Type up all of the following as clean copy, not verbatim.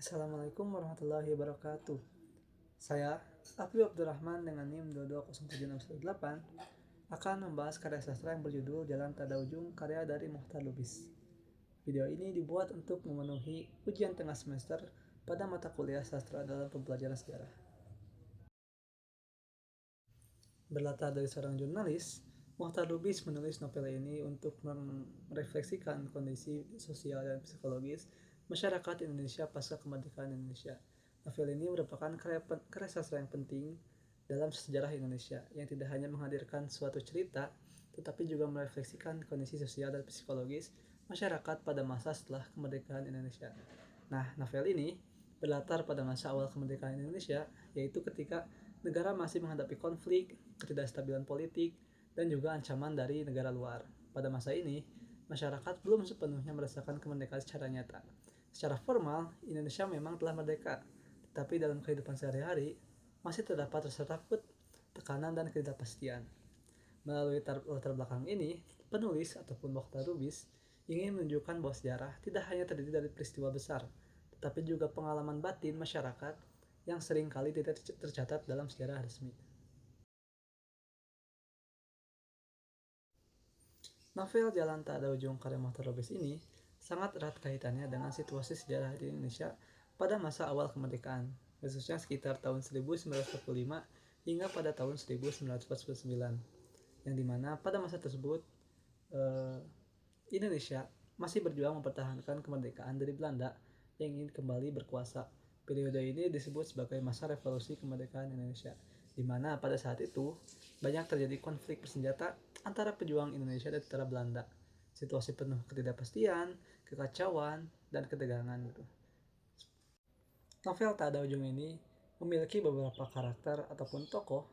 Assalamualaikum warahmatullahi wabarakatuh. Saya, Afri Abdurrahman dengan NIM 2207618 akan membahas karya sastra yang berjudul Jalan Tada Ujung karya dari Mohtar Lubis. Video ini dibuat untuk memenuhi ujian tengah semester pada mata kuliah sastra dalam pembelajaran sejarah. Berlatar dari seorang jurnalis, Mohtar Lubis menulis novel ini untuk merefleksikan kondisi sosial dan psikologis masyarakat Indonesia pasca kemerdekaan Indonesia. Novel ini merupakan karya sastra yang penting dalam sejarah Indonesia yang tidak hanya menghadirkan suatu cerita, tetapi juga merefleksikan kondisi sosial dan psikologis masyarakat pada masa setelah kemerdekaan Indonesia. Nah, novel ini berlatar pada masa awal kemerdekaan Indonesia, yaitu ketika negara masih menghadapi konflik, ketidakstabilan politik, dan juga ancaman dari negara luar. Pada masa ini, masyarakat belum sepenuhnya merasakan kemerdekaan secara nyata. Secara formal, Indonesia memang telah merdeka, tetapi dalam kehidupan sehari-hari masih terdapat rasa takut, tekanan, dan ketidakpastian. Melalui latar belakang ini, penulis ataupun Mohtar Lubis ingin menunjukkan bahwa sejarah tidak hanya terdiri dari peristiwa besar, tetapi juga pengalaman batin masyarakat yang seringkali tidak tercatat dalam sejarah resmi. Novel Jalan Tak Ada Ujung karya Mohtar Lubis ini sangat erat kaitannya dengan situasi sejarah di Indonesia pada masa awal kemerdekaan, khususnya sekitar tahun 1945 hingga pada tahun 1949, yang dimana pada masa tersebut Indonesia masih berjuang mempertahankan kemerdekaan dari Belanda yang ingin kembali berkuasa. Periode ini disebut sebagai masa revolusi kemerdekaan Indonesia, di mana pada saat itu banyak terjadi konflik bersenjata antara pejuang Indonesia dan tentara Belanda. Situasi penuh ketidakpastian, kekacauan, dan ketegangan gitu. Novel Tak Ada Ujung ini memiliki beberapa karakter ataupun tokoh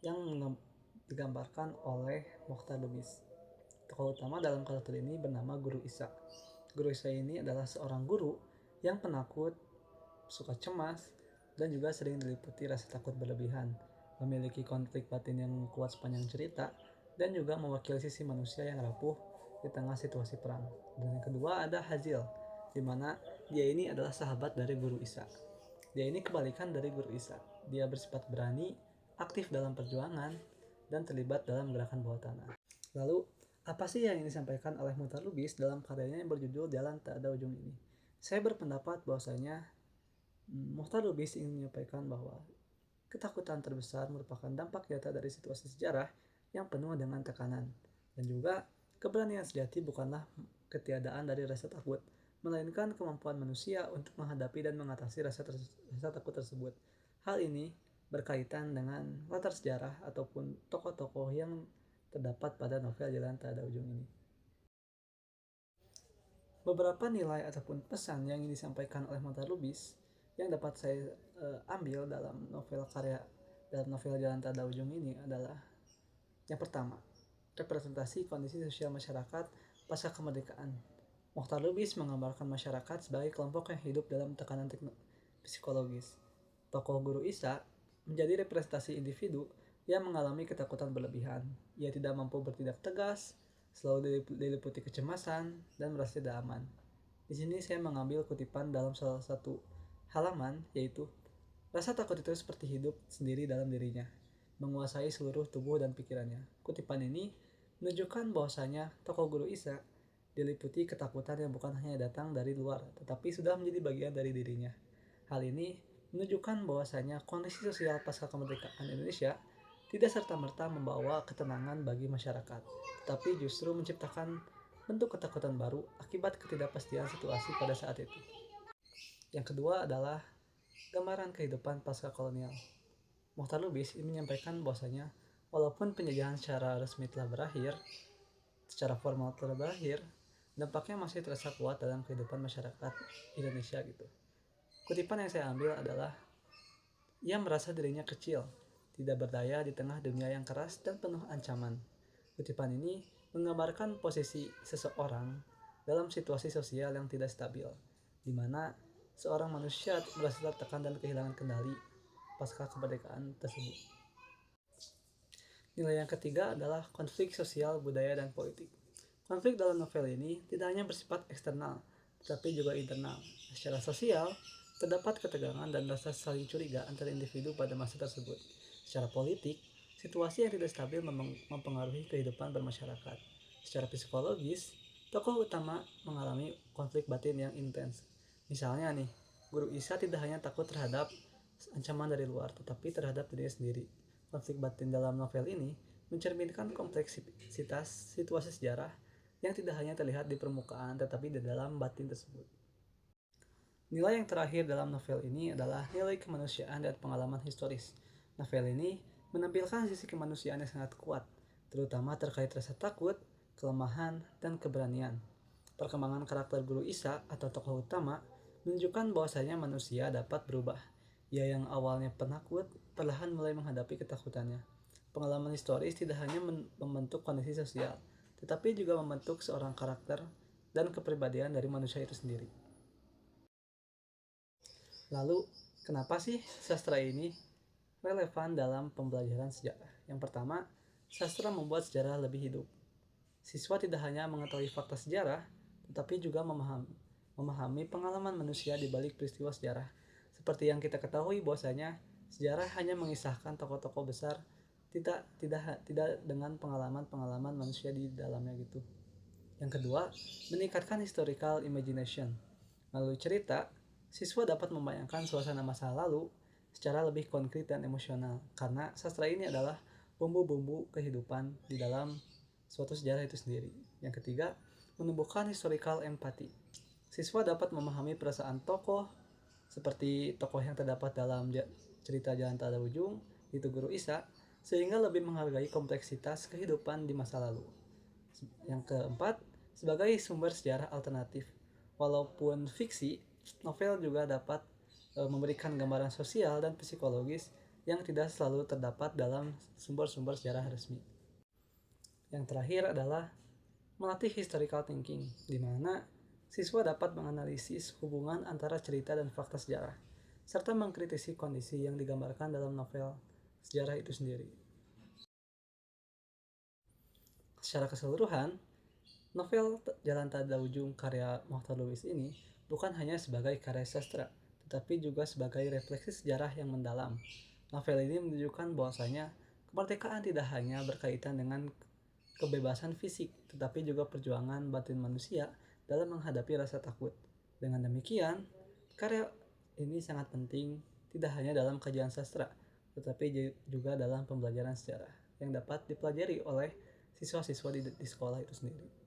yang digambarkan oleh Mohtar Lubis. Tokoh utama dalam karakter ini bernama Guru Isa. Guru Isa ini adalah seorang guru yang penakut, suka cemas, dan juga sering diliputi rasa takut berlebihan, memiliki konflik batin yang kuat sepanjang cerita, dan juga mewakili sisi manusia yang rapuh di tengah situasi perang. Dan yang kedua ada Hazil, di mana dia ini adalah sahabat dari Guru Isa. Dia ini kebalikan dari Guru Isa. Dia bersifat berani, aktif dalam perjuangan, dan terlibat dalam gerakan bawah tanah. Lalu, apa sih yang disampaikan oleh Mohtar Lubis dalam karyanya yang berjudul Jalan Tak Ada Ujung ini? Saya berpendapat bahwasanya Mohtar Lubis ingin menyampaikan bahwa ketakutan terbesar merupakan dampak nyata dari situasi sejarah yang penuh dengan tekanan. Dan juga keberanian sejati bukanlah ketiadaan dari rasa takut, melainkan kemampuan manusia untuk menghadapi dan mengatasi rasa takut tersebut. Hal ini berkaitan dengan latar sejarah ataupun tokoh-tokoh yang terdapat pada novel Jalan Tak Ada Ujung ini. Beberapa nilai ataupun pesan yang ingin disampaikan oleh Mohtar Lubis yang dapat saya ambil dalam novel Jalan Tak Ada Ujung ini adalah yang pertama, representasi kondisi sosial masyarakat pasca kemerdekaan. Mohtar Lubis menggambarkan masyarakat sebagai kelompok yang hidup dalam tekanan psikologis. Tokoh Guru Isa menjadi representasi individu yang mengalami ketakutan berlebihan. Ia tidak mampu bertindak tegas, selalu diliputi kecemasan, dan merasa tidak aman. Di sini saya mengambil kutipan dalam salah satu halaman, yaitu rasa takut itu seperti hidup sendiri dalam dirinya, menguasai seluruh tubuh dan pikirannya. Kutipan ini menunjukkan bahwasanya tokoh Guru Isa diliputi ketakutan yang bukan hanya datang dari luar, tetapi sudah menjadi bagian dari dirinya. Hal ini menunjukkan bahwasanya kondisi sosial pasca kemerdekaan Indonesia tidak serta-merta membawa ketenangan bagi masyarakat, tetapi justru menciptakan bentuk ketakutan baru akibat ketidakpastian situasi pada saat itu. Yang kedua adalah gambaran kehidupan pasca kolonial. Mohtar Lubis ini menyampaikan bahwasanya walaupun penjajahan secara resmi telah berakhir, secara formal telah berakhir, dampaknya masih terasa kuat dalam kehidupan masyarakat Indonesia gitu. Kutipan yang saya ambil adalah, ia merasa dirinya kecil, tidak berdaya di tengah dunia yang keras dan penuh ancaman. Kutipan ini menggambarkan posisi seseorang dalam situasi sosial yang tidak stabil, di mana seorang manusia merasa tertekan dan kehilangan kendali pasca kemerdekaan tersebut. Nilai yang ketiga adalah konflik sosial, budaya, dan politik. Konflik dalam novel ini tidak hanya bersifat eksternal, tetapi juga internal. Secara sosial, Terdapat ketegangan dan rasa saling curiga antara individu pada masa tersebut. Secara politik, situasi yang tidak stabil mempengaruhi kehidupan bermasyarakat. Secara psikologis, tokoh utama mengalami konflik batin yang intens. Misalnya nih, Guru Isa tidak hanya takut terhadap ancaman dari luar, tetapi terhadap dirinya sendiri. Konflik batin dalam novel ini mencerminkan kompleksitas situasi sejarah yang tidak hanya terlihat di permukaan, tetapi di dalam batin tersebut. Nilai yang terakhir dalam novel ini adalah nilai kemanusiaan dan pengalaman historis. Novel ini menampilkan sisi kemanusiaan yang sangat kuat, terutama terkait rasa takut, kelemahan, dan keberanian. Perkembangan karakter Guru Isa atau tokoh utama menunjukkan bahwasanya manusia dapat berubah. Ia yang awalnya penakut, perlahan mulai menghadapi ketakutannya. Pengalaman historis tidak hanya membentuk kondisi sosial, tetapi juga membentuk seorang karakter dan kepribadian dari manusia itu sendiri. Lalu, kenapa sih sastra ini relevan dalam pembelajaran sejarah? Yang pertama, sastra membuat sejarah lebih hidup. Siswa tidak hanya mengetahui fakta sejarah, tetapi juga memahami pengalaman manusia di balik peristiwa sejarah. Seperti yang kita ketahui bahwasanya sejarah hanya mengisahkan tokoh-tokoh besar, tidak dengan pengalaman-pengalaman manusia di dalamnya gitu. Yang kedua, meningkatkan historical imagination. Melalui cerita, siswa dapat membayangkan suasana masa lalu secara lebih konkret dan emosional, karena sastra ini adalah bumbu-bumbu kehidupan di dalam suatu sejarah itu sendiri. Yang ketiga, menumbuhkan historical empathy. Siswa dapat memahami perasaan tokoh, seperti tokoh yang terdapat dalam cerita Jalan Tak Ada Ujung, itu Guru Isa, sehingga lebih menghargai kompleksitas kehidupan di masa lalu. Yang keempat, sebagai sumber sejarah alternatif. Walaupun fiksi, novel juga dapat memberikan gambaran sosial dan psikologis yang tidak selalu terdapat dalam sumber-sumber sejarah resmi. Yang terakhir adalah melatih historical thinking, di mana siswa dapat menganalisis hubungan antara cerita dan fakta sejarah, serta mengkritisi kondisi yang digambarkan dalam novel sejarah itu sendiri. Secara keseluruhan, novel Jalan Tak Ada Ujung karya Mohtar Lubis ini bukan hanya sebagai karya sastra, tetapi juga sebagai refleksi sejarah yang mendalam. Novel ini menunjukkan bahwasanya kemerdekaan tidak hanya berkaitan dengan kebebasan fisik, tetapi juga perjuangan batin manusia dalam menghadapi rasa takut. Dengan demikian, karya ini sangat penting tidak hanya dalam kajian sastra, tetapi juga dalam pembelajaran sejarah yang dapat dipelajari oleh siswa-siswa di sekolah itu sendiri.